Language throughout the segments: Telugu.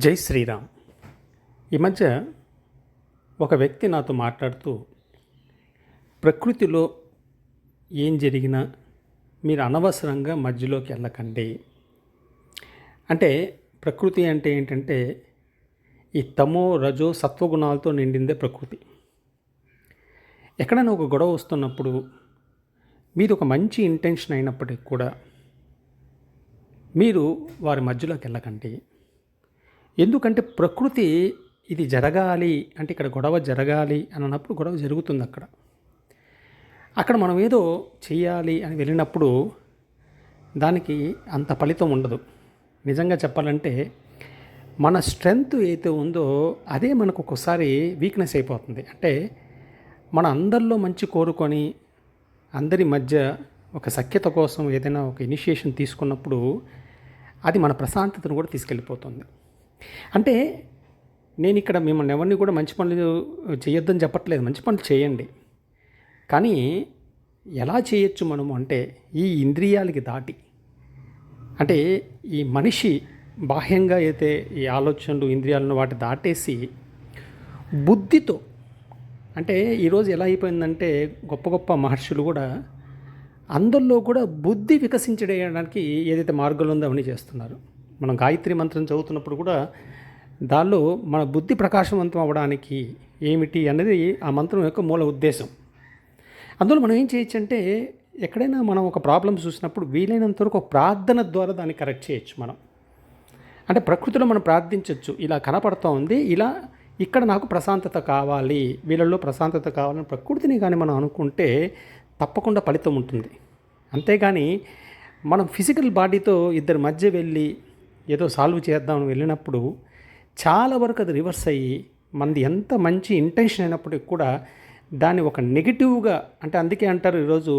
జై శ్రీరామ్. ఈ మధ్య ఒక వ్యక్తి నాతో మాట్లాడుతూ, ప్రకృతిలో ఏం జరిగినా మీరు అనవసరంగా మధ్యలోకి వెళ్ళకండి. అంటే ప్రకృతి అంటే ఏంటంటే ఈ తమో రజో సత్వగుణాలతో నిండిందే ప్రకృతి. ఎక్కడైనా ఒక గొడవ వస్తున్నప్పుడు మీది ఒక మంచి ఇంటెన్షన్ అయినప్పటికీ కూడా మీరు వారి మధ్యలోకి వెళ్ళకండి. ఎందుకంటే ప్రకృతి ఇది జరగాలి అంటే ఇక్కడ గొడవ జరగాలి అని అన్నప్పుడు గొడవ జరుగుతుంది. అక్కడ మనం ఏదో చెయ్యాలి అని వెళ్ళినప్పుడు దానికి అంత ఫలితం ఉండదు. నిజంగా చెప్పాలంటే మన స్ట్రెంగ్త్ ఏదైతే ఉందో అదే మనకు ఒక్కోసారి వీక్నెస్ అయిపోతుంది. అంటే మన అందరిలో మంచి కోరుకొని అందరి మధ్య ఒక సఖ్యత కోసం ఏదైనా ఒక ఇనిషియేషన్ తీసుకున్నప్పుడు అది మన ప్రశాంతతను కూడా తీసుకెళ్ళిపోతుంది. అంటే నేను ఇక్కడ మిమ్మల్ని ఎవరిని కూడా మంచి పనులు చేయొద్దని చెప్పట్లేదు. మంచి పనులు చేయండి. కానీ ఎలా చేయొచ్చు మనము అంటే ఈ ఇంద్రియాలకి దాటి, అంటే ఈ మనిషి బాహ్యంగా అయితే ఈ ఆలోచనలు ఇంద్రియాలను వాటి దాటేసి బుద్ధితో, అంటే ఈరోజు ఎలా అయిపోయిందంటే గొప్ప గొప్ప మహర్షులు కూడా అందరిలో కూడా బుద్ధి వికసించడానికి ఏదైతే మార్గాలు ఉందో అవన్నీ చేస్తున్నారు. మనం గాయత్రి మంత్రం చదువుతున్నప్పుడు కూడా దానిలో మన బుద్ధి ప్రకాశవంతం అవ్వడానికి ఏమిటి అనేది ఆ మంత్రం యొక్క మూల ఉద్దేశం. అందులో మనం ఏం చేయొచ్చు అంటే ఎక్కడైనా మనం ఒక ప్రాబ్లమ్ చూసినప్పుడు వీలైనంత వరకు ఒక ప్రార్థన ద్వారా దాన్ని కరెక్ట్ చేయొచ్చు. అంటే ప్రకృతిలో మనం ప్రార్థించవచ్చు, ఇలా కనపడుతూ ఉంది, ఇలా ఇక్కడ నాకు ప్రశాంతత కావాలి, వీళ్ళల్లో ప్రశాంతత కావాలని ప్రకృతిని కానీ మనం అనుకుంటే తప్పకుండా ఫలితం ఉంటుంది. అంతేగాని మనం ఫిజికల్ బాడీతో ఇద్దరి మధ్య వెళ్ళి ఏదో సాల్వ్ చేద్దామని వెళ్ళినప్పుడు చాలా వరకు అది రివర్స్ అయ్యి మనది ఎంత మంచి ఇంటెన్షన్ అయినప్పటికీ కూడా దాన్ని ఒక నెగిటివ్గా, అంటే అందుకే అంటారు ఈరోజు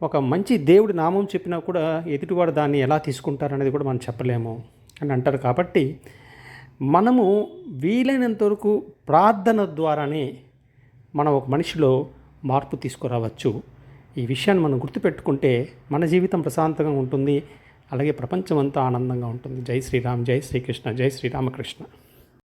ఒక మంచి దేవుడి నామం చెప్పినా కూడా ఎదుటివాడు దాన్ని ఎలా తీసుకుంటారనేది కూడా మనం చెప్పలేము అని అంటారు. కాబట్టి మనము వీలైనంత వరకు ప్రార్థన ద్వారానే మనం ఒక మనిషిలో మార్పు తీసుకురావచ్చు. ఈ విషయాన్ని మనం గుర్తుపెట్టుకుంటే మన జీవితం ప్రశాంతంగా ఉంటుంది, అలాగే ప్రపంచం అంతా ఆనందంగా ఉంటుంది. జై శ్రీరామ్, జై శ్రీకృష్ణ, జై శ్రీరామకృష్ణ.